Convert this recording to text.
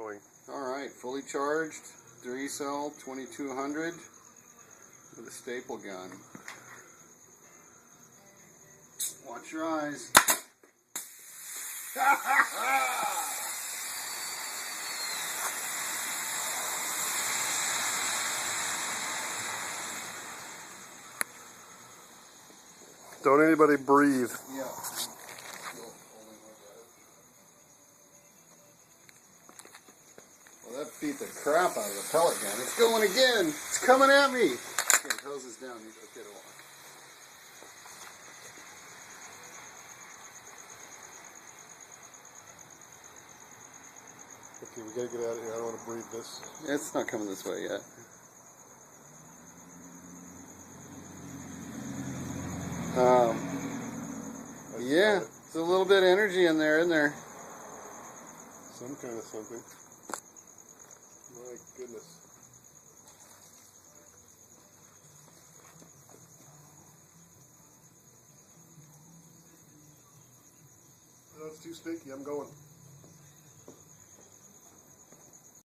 going. Alright, fully charged, 3-cell 2200 with a staple gun. Watch your eyes. Don't anybody breathe. Yeah. Well, that beat the crap out of the pellet gun. It's going again. It's coming at me. Okay, hose is down. Okay, to walk. Okay, we gotta get out of here. I don't want to breathe this. It's not coming this way yet. Yeah, there's a little bit of energy in there, isn't there? Some kind of something. My goodness. No, it's too sticky. I'm going.